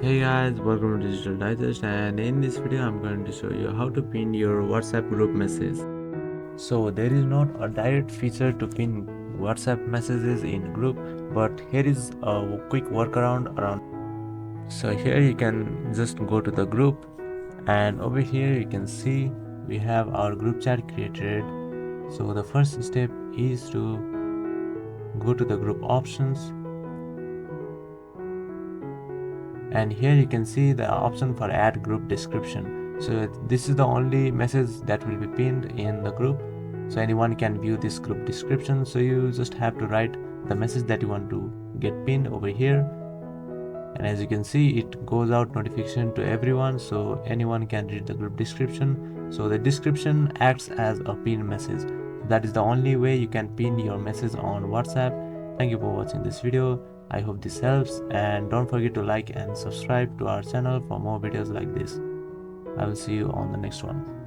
Hey guys, welcome to Digital Digest, and in this video I'm going to show you how to pin your WhatsApp group message. So there is not a direct feature to pin WhatsApp messages in group, but here is a quick workaround around. So here you can just go to the group, and over here you can see we have our group chat created. So the first step is to go to the group options, and here you can see the option for add group description. So this is the only message that will be pinned in the group, so anyone can view this group description. So you just have to write the message that you want to get pinned over here, and as you can see it goes out notification to everyone, so anyone can read the group description. So the description acts as a pin message. That is the only way you can pin your message on WhatsApp. Thank you for watching this video. I hope this helps, and don't forget to like and subscribe to our channel for more videos like this. I will see you on the next one.